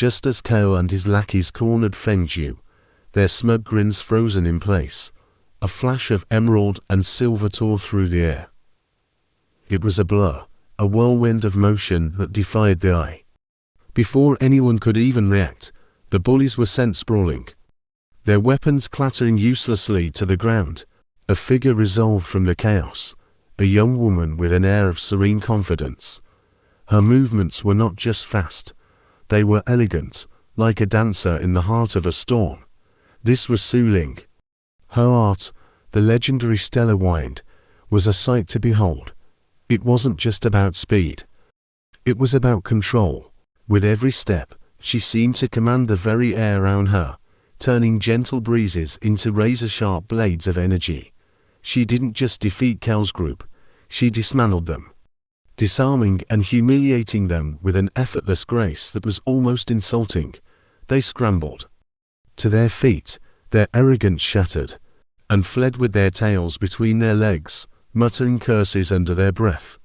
just as Kao and his lackeys cornered Feng Zhu, their smug grins frozen in place. A flash of emerald and silver tore through the air. It was a blur, a whirlwind of motion that defied the eye. Before anyone could even react, the bullies were sent sprawling, their weapons clattering uselessly to the ground. A figure resolved from the chaos, a young woman with an air of serene confidence. Her movements were not just fast, they were elegant, like a dancer in the heart of a storm. This was Su Ling. Her art, the legendary stellar wind, was a sight to behold. It wasn't just about speed. It was about control. With every step, she seemed to command the very air around her, turning gentle breezes into razor-sharp blades of energy. She didn't just defeat Kao's group, she dismantled them, disarming and humiliating them with an effortless grace that was almost insulting. They scrambled to their feet, their arrogance shattered, and fled with their tails between their legs, muttering curses under their breath.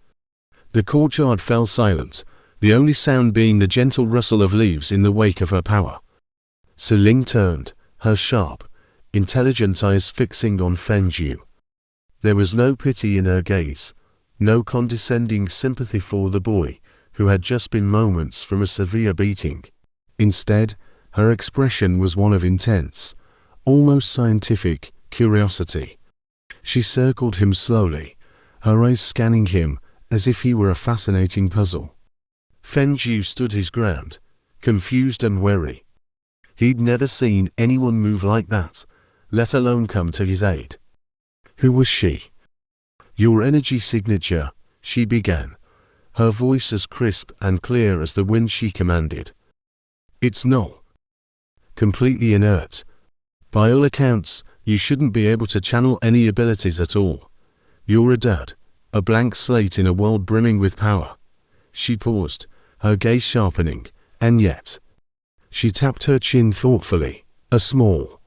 The courtyard fell silent, the only sound being the gentle rustle of leaves in the wake of her power. Su Ling turned, her sharp, intelligent eyes fixing on Feng Zhu. There was no pity in her gaze, no condescending sympathy for the boy, who had just been moments from a severe beating. Instead, her expression was one of intense, almost scientific, curiosity. She circled him slowly, her eyes scanning him as if he were a fascinating puzzle. Feng Zhu stood his ground, confused and wary. He'd never seen anyone move like that, let alone come to his aid. Who was she? Your energy signature, she began, her voice as crisp and clear as the wind she commanded. It's null. Completely inert. By all accounts, you shouldn't be able to channel any abilities at all. You're a dud, a blank slate in a world brimming with power. She paused, her gaze sharpening, and yet. She tapped her chin thoughtfully, a small,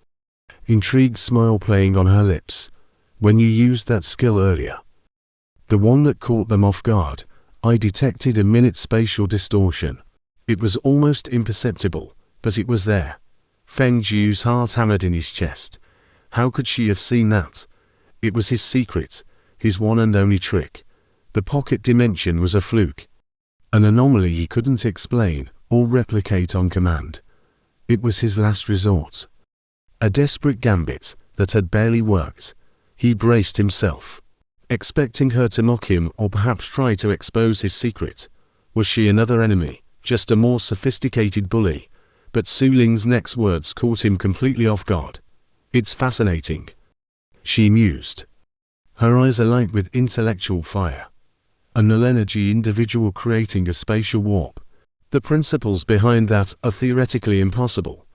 intrigued smile playing on her lips. When you used that skill earlier, the one that caught them off guard, I detected a minute spatial distortion. It was almost imperceptible, but it was there. Feng Zhu's heart hammered in his chest. How could she have seen that? It was his secret, his one and only trick. The pocket dimension was a fluke, an anomaly he couldn't explain or replicate on command. It was his last resort. A desperate gambit that had barely worked. He braced himself, expecting her to mock him or perhaps try to expose his secret. Was she another enemy, just a more sophisticated bully? But Su Ling's next words caught him completely off guard. It's fascinating, she mused, her eyes alight with intellectual fire. A null-energy individual creating a spatial warp. The principles behind that are theoretically impossible.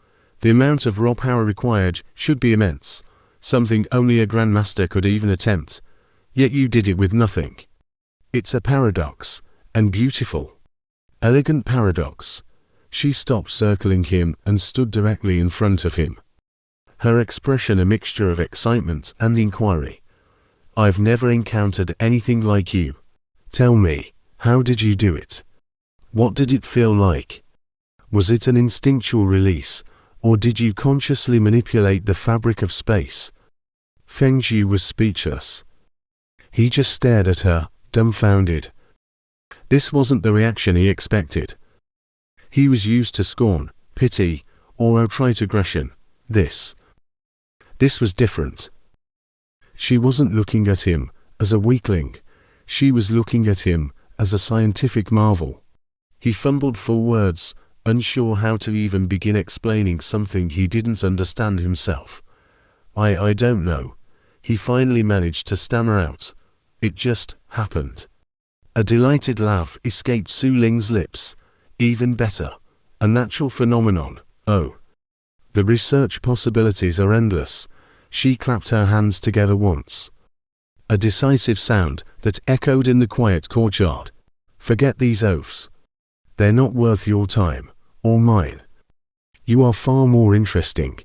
The amount of raw power required should be immense, something only a grandmaster could even attempt. Yet you did it with nothing. It's a paradox, and beautiful. Elegant paradox. She stopped circling him and stood directly in front of him, her expression a mixture of excitement and inquiry. I've never encountered anything like you. Tell me, how did you do it? What did it feel like? Was it an instinctual release, or did you consciously manipulate the fabric of space? Feng Zhu was speechless. He just stared at her, dumbfounded. This wasn't the reaction he expected. He was used to scorn, pity, or outright aggression. This was different. She wasn't looking at him as a weakling. She was looking at him as a scientific marvel. He fumbled for words, unsure how to even begin explaining something he didn't understand himself. I don't know. He finally managed to stammer out. It just happened. A delighted laugh escaped Su Ling's lips. Even better. A natural phenomenon. Oh. The research possibilities are endless. She clapped her hands together once. A decisive sound that echoed in the quiet courtyard. Forget these oaths. They're not worth your time, or mine. You are far more interesting.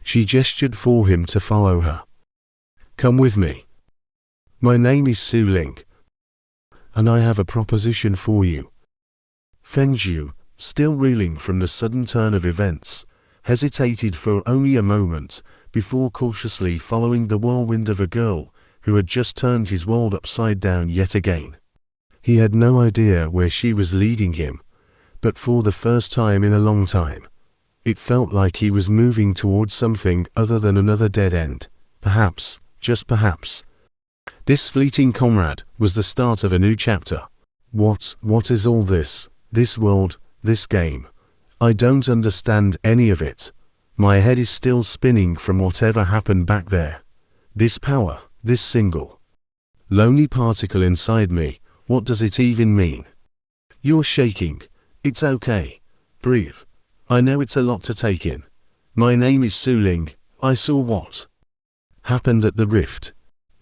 She gestured for him to follow her. Come with me. My name is Su Ling, and I have a proposition for you. Feng Zhu, still reeling from the sudden turn of events, hesitated for only a moment before cautiously following the whirlwind of a girl who had just turned his world upside down yet again. He had no idea where she was leading him, but for the first time in a long time, it felt like he was moving towards something other than another dead end. Perhaps, just perhaps, this fleeting comrade was the start of a new chapter. What is all this? This world, this game? I don't understand any of it. My head is still spinning from whatever happened back there. This power, this single lonely particle inside me, what does it even mean? You're shaking. It's okay. Breathe. I know it's a lot to take in. My name is Suling. I saw what happened at the rift.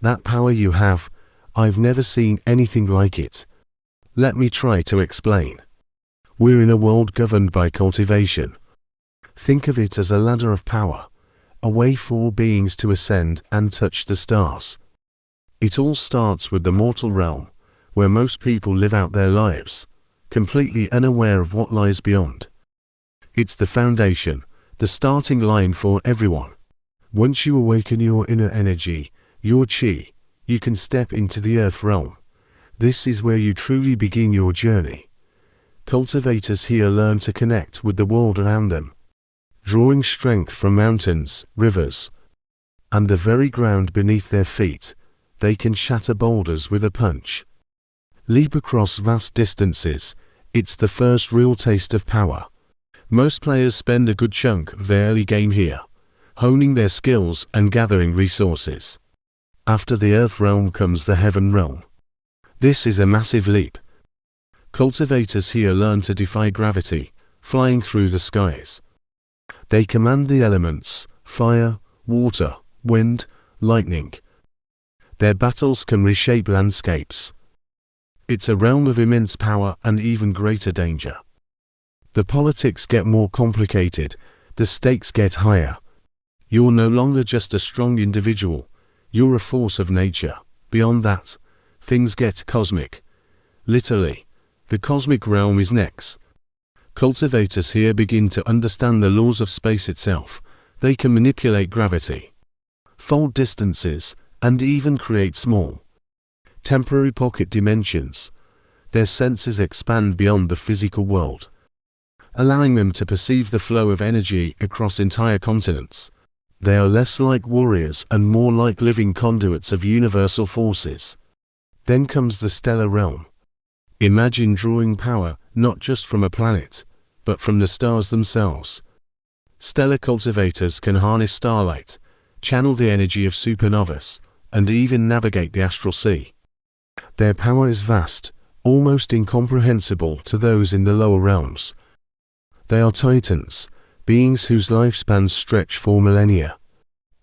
That power you have, I've never seen anything like it. Let me try to explain. We're in a world governed by cultivation. Think of it as a ladder of power, a way for beings to ascend and touch the stars. It all starts with the mortal realm, where most people live out their lives, completely unaware of what lies beyond. It's the foundation, the starting line for everyone. Once you awaken your inner energy, your chi, you can step into the earth realm. This is where you truly begin your journey. Cultivators here learn to connect with the world around them, drawing strength from mountains, rivers, and the very ground beneath their feet. They can shatter boulders with a punch, leap across vast distances. It's the first real taste of power. Most players spend a good chunk of their early game here, honing their skills and gathering resources. After the Earth realm comes the Heaven realm. This is a massive leap. Cultivators here learn to defy gravity, flying through the skies. They command the elements: fire, water, wind, lightning. Their battles can reshape landscapes. It's a realm of immense power and even greater danger. The politics get more complicated, the stakes get higher. You're no longer just a strong individual, you're a force of nature. Beyond that, things get cosmic. Literally, the cosmic realm is next. Cultivators here begin to understand the laws of space itself. They can manipulate gravity, fold distances, and even create small, temporary pocket dimensions. Their senses expand beyond the physical world, allowing them to perceive the flow of energy across entire continents. They are less like warriors and more like living conduits of universal forces. Then comes the stellar realm. Imagine drawing power not just from a planet, but from the stars themselves. Stellar cultivators can harness starlight, channel the energy of supernovas, and even navigate the astral sea. Their power is vast, almost incomprehensible to those in the lower realms. They are titans, beings whose lifespans stretch for millennia.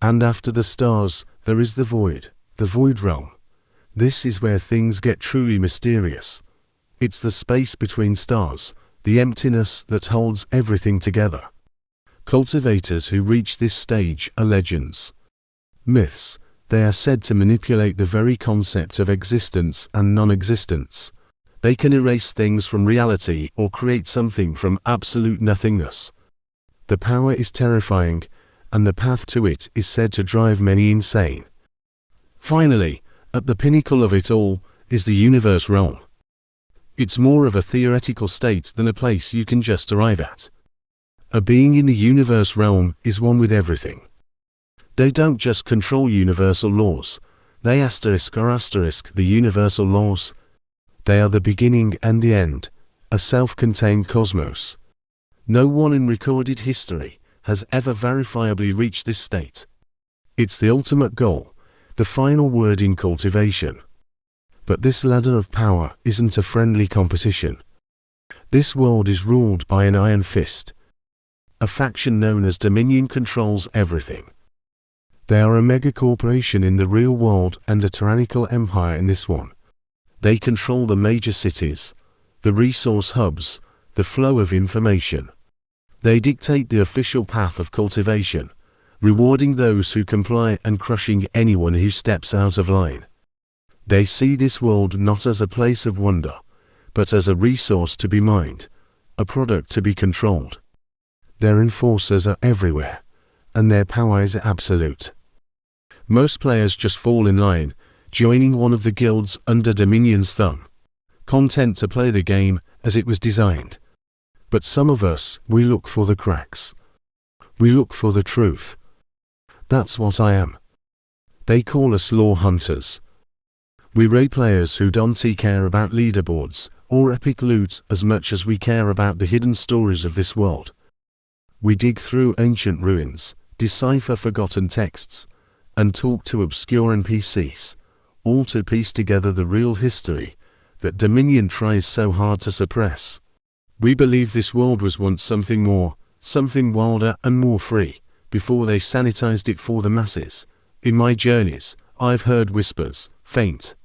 And after the stars, there is the void realm. This is where things get truly mysterious. It's the space between stars, the emptiness that holds everything together. Cultivators who reach this stage are legends, myths. They are said to manipulate the very concept of existence and non-existence. They can erase things from reality or create something from absolute nothingness. The power is terrifying, and the path to it is said to drive many insane. Finally, at the pinnacle of it all is the universe realm. It's more of a theoretical state than a place you can just arrive at. A being in the universe realm is one with everything. They don't just control universal laws, they asterisk the universal laws. They are the beginning and the end, a self-contained cosmos. No one in recorded history has ever verifiably reached this state. It's the ultimate goal, the final word in cultivation. But this ladder of power isn't a friendly competition. This world is ruled by an iron fist. A faction known as Dominion controls everything. They are a mega-corporation in the real world and a tyrannical empire in this one. They control the major cities, the resource hubs, the flow of information. They dictate the official path of cultivation, rewarding those who comply and crushing anyone who steps out of line. They see this world not as a place of wonder, but as a resource to be mined, a product to be controlled. Their enforcers are everywhere, and their power is absolute. Most players just fall in line, joining one of the guilds under Dominion's thumb, content to play the game as it was designed. But some of us, we look for the cracks. We look for the truth. That's what I am. They call us lore hunters. We raid players who don't care about leaderboards or epic loot as much as we care about the hidden stories of this world. We dig through ancient ruins, decipher forgotten texts, and talk to obscure NPCs, all to piece together the real history that Dominion tries so hard to suppress. We believe this world was once something more, something wilder and more free, before they sanitized it for the masses. In my journeys, I've heard whispers, faint,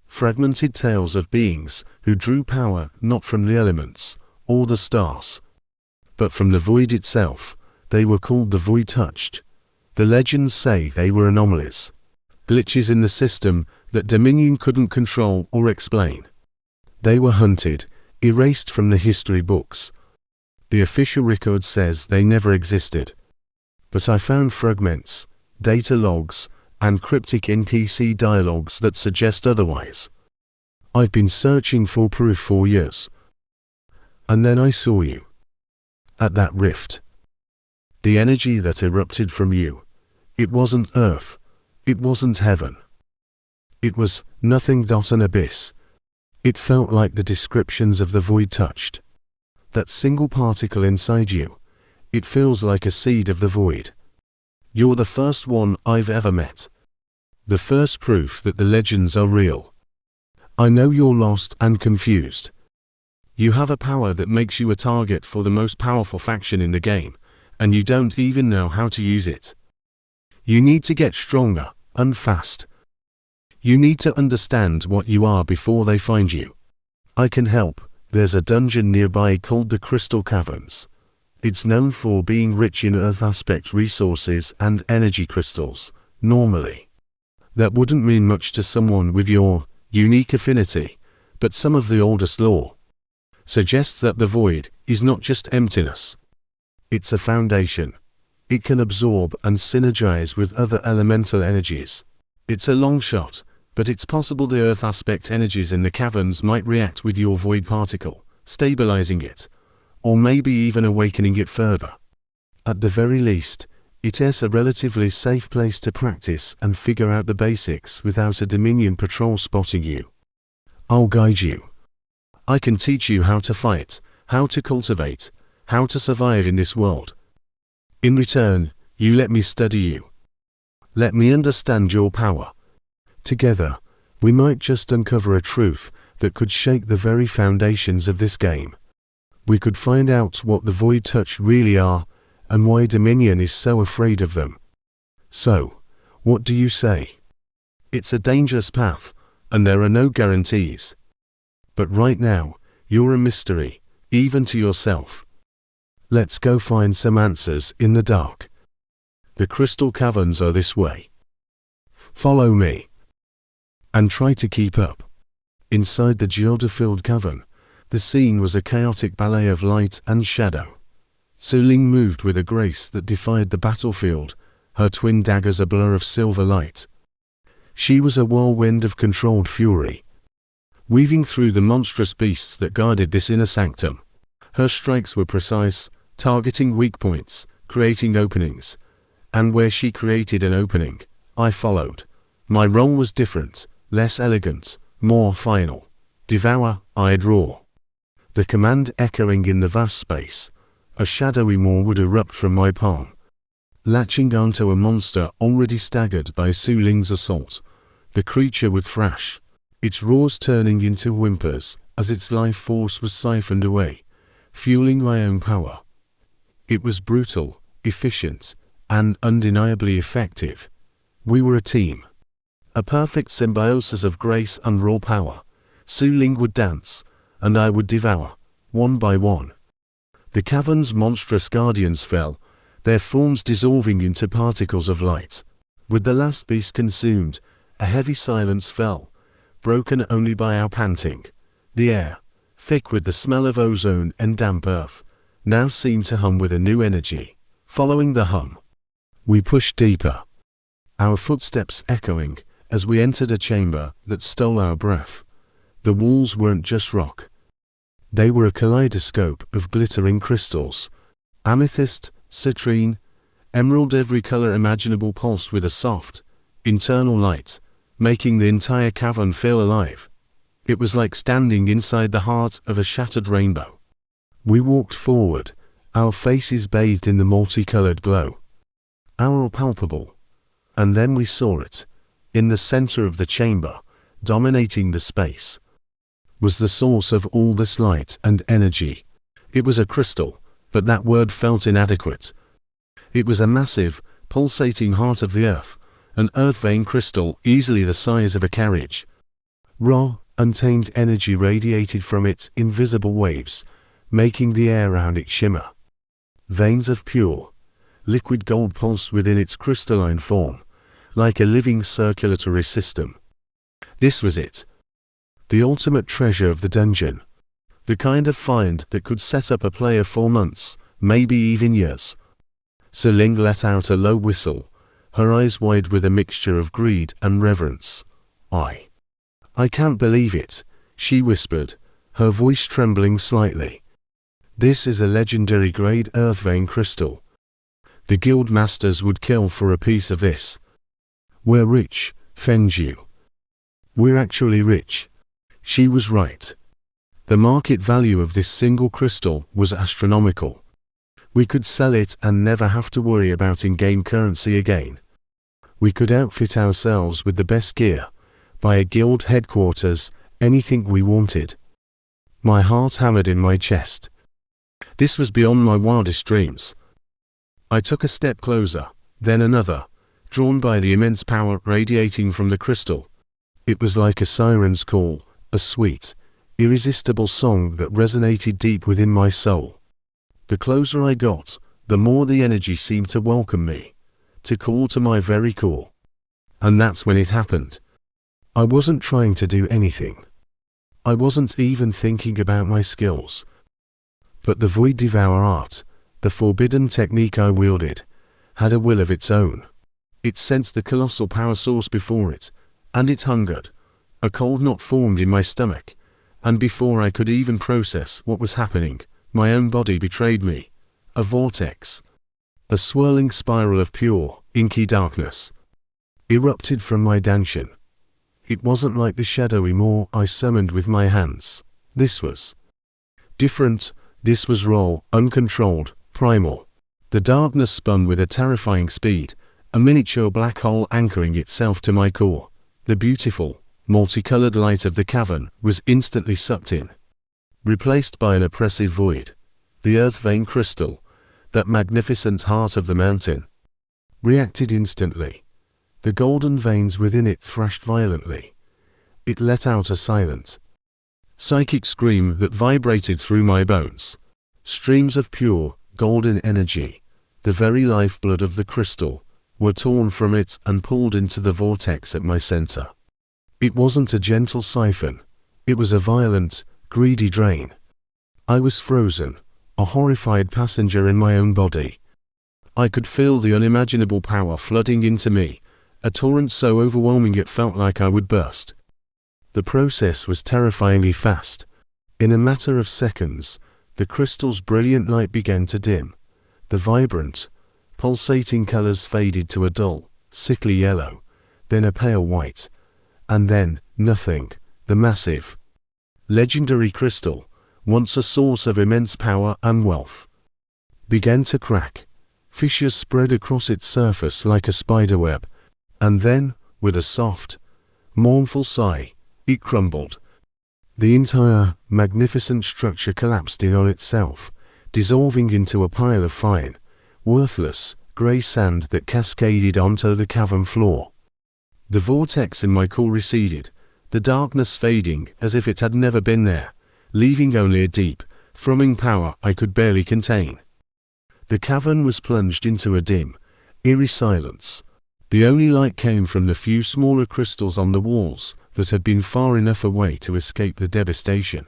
fragmented tales of beings who drew power not from the elements or the stars, but from the void itself. They were called the void touched. The legends say they were anomalies, glitches in the system that Dominion couldn't control or explain. They were hunted, erased from the history books. The official record says they never existed. But I found fragments, data logs, and cryptic NPC dialogues that suggest otherwise. I've been searching for proof for years. And then I saw you. At that rift. The energy that erupted from you. It wasn't Earth. It wasn't heaven. It was nothing. An abyss. It felt like the descriptions of the void touched. That single particle inside you. It feels like a seed of the void. You're the first one I've ever met. The first proof that the legends are real. I know you're lost and confused. You have a power that makes you a target for the most powerful faction in the game, and you don't even know how to use it. You need to get stronger, and fast. You need to understand what you are before they find you. I can help. There's a dungeon nearby called the Crystal Caverns. It's known for being rich in Earth aspect resources and energy crystals. Normally, that wouldn't mean much to someone with your unique affinity, but some of the oldest lore suggests that the void is not just emptiness. It's a foundation. It can absorb and synergize with other elemental energies. It's a long shot, but it's possible the Earth aspect energies in the caverns might react with your void particle, stabilizing it, or maybe even awakening it further. At the very least, it is a relatively safe place to practice and figure out the basics without a Dominion patrol spotting you. I'll guide you. I can teach you how to fight, how to cultivate, how to survive in this world. In return, you let me study you. Let me understand your power. Together, we might just uncover a truth that could shake the very foundations of this game. We could find out what the Void Touch really are, and why Dominion is so afraid of them. So, what do you say? It's a dangerous path, and there are no guarantees. But right now, you're a mystery, even to yourself. Let's go find some answers in the dark. The Crystal Caverns are this way. Follow me. And try to keep up. Inside the geoda-filled cavern, the scene was a chaotic ballet of light and shadow. Su Ling moved with a grace that defied the battlefield, her twin daggers a blur of silver light. She was a whirlwind of controlled fury, weaving through the monstrous beasts that guarded this inner sanctum. Her strikes were precise, targeting weak points, creating openings. And where she created an opening, I followed. My role was different, less elegant, more final. Devour, I'd roar. The command echoing in the vast space. A shadowy maw would erupt from my palm, latching onto a monster already staggered by Su Ling's assault. The creature would thrash, its roars turning into whimpers as its life force was siphoned away, fueling my own power. It was brutal, efficient, and undeniably effective. We were a team. A perfect symbiosis of grace and raw power. Su Ling would dance, and I would devour, one by one. The cavern's monstrous guardians fell, their forms dissolving into particles of light. With the last beast consumed, a heavy silence fell, broken only by our panting. The air, thick with the smell of ozone and damp earth, now seemed to hum with a new energy. Following the hum, we pushed deeper, our footsteps echoing as we entered a chamber that stole our breath. The walls weren't just rock. They were a kaleidoscope of glittering crystals. Amethyst, citrine, emerald, every color imaginable pulsed with a soft, internal light, making the entire cavern feel alive. It was like standing inside the heart of a shattered rainbow. We walked forward, our faces bathed in the multicolored glow. Our palpable. And then we saw it. In the center of the chamber, dominating the space, was the source of all this light and energy. It was a crystal, but that word felt inadequate. It was a massive, pulsating heart of the earth, an earth-vein crystal easily the size of a carriage. Raw, untamed energy radiated from its invisible waves, making the air around it shimmer. Veins of pure, liquid gold pulsed within its crystalline form, like a living circulatory system. This was it. The ultimate treasure of the dungeon. The kind of find that could set up a player for months, maybe even years. Celine let out a low whistle, her eyes wide with a mixture of greed and reverence. I can't believe it, she whispered, her voice trembling slightly. This is a legendary grade earth-vein crystal. The guild masters would kill for a piece of this. We're rich, Fengju. We're actually rich. She was right. The market value of this single crystal was astronomical. We could sell it and never have to worry about in-game currency again. We could outfit ourselves with the best gear, buy a guild headquarters, anything we wanted. My heart hammered in my chest. This was beyond my wildest dreams. I took a step closer, then another, drawn by the immense power radiating from the crystal. It was like a siren's call, a sweet, irresistible song that resonated deep within my soul. The closer I got, the more the energy seemed to welcome me, to call to my very core. And that's when it happened. I wasn't trying to do anything. I wasn't even thinking about my skills. But the Void Devour art, the forbidden technique I wielded, had a will of its own. It sensed the colossal power source before it, and it hungered. A cold knot formed in my stomach, and before I could even process what was happening, my own body betrayed me. A vortex, a swirling spiral of pure, inky darkness, erupted from my dungeon. It wasn't like the shadowy maw I summoned with my hands. This was different. This was raw, uncontrolled, primal. The darkness spun with a terrifying speed, a miniature black hole anchoring itself to my core. The beautiful, multicolored light of the cavern was instantly sucked in, replaced by an oppressive void. The earth-vein crystal, that magnificent heart of the mountain, reacted instantly. The golden veins within it thrashed violently. It let out a silent, psychic scream that vibrated through my bones. Streams of pure, golden energy, the very lifeblood of the crystal, were torn from it and pulled into the vortex at my center. It wasn't a gentle siphon. It was a violent, greedy drain. I was frozen, a horrified passenger in my own body. I could feel the unimaginable power flooding into me, a torrent so overwhelming it felt like I would burst. The process was terrifyingly fast. In a matter of seconds, the crystal's brilliant light began to dim. The vibrant, pulsating colors faded to a dull, sickly yellow, then a pale white, and then nothing. The massive, legendary crystal, once a source of immense power and wealth, began to crack. Fissures spread across its surface like a spiderweb, and then, with a soft, mournful sigh, it crumbled. The entire, magnificent structure collapsed in on itself, dissolving into a pile of fine, worthless, grey sand that cascaded onto the cavern floor. The vortex in my core receded, the darkness fading as if it had never been there, leaving only a deep, thrumming power I could barely contain. The cavern was plunged into a dim, eerie silence. The only light came from the few smaller crystals on the walls that had been far enough away to escape the devastation.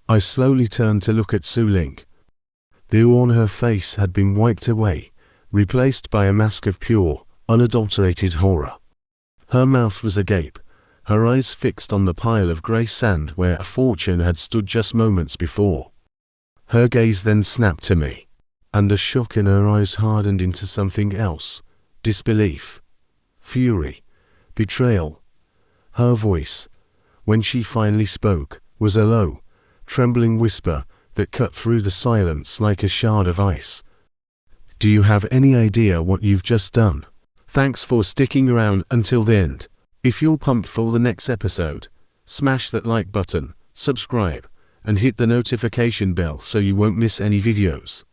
I slowly turned to look at Suling. The awe on her face had been wiped away, replaced by a mask of pure, unadulterated horror. Her mouth was agape, her eyes fixed on the pile of grey sand where a fortune had stood just moments before. Her gaze then snapped to me, and the shock in her eyes hardened into something else: disbelief, fury, betrayal. Her voice, when she finally spoke, was a low, trembling whisper that cut through the silence like a shard of ice. Do you have any idea what you've just done? Thanks for sticking around until the end. If you're pumped for the next episode, smash that like button, subscribe, and hit the notification bell so you won't miss any videos.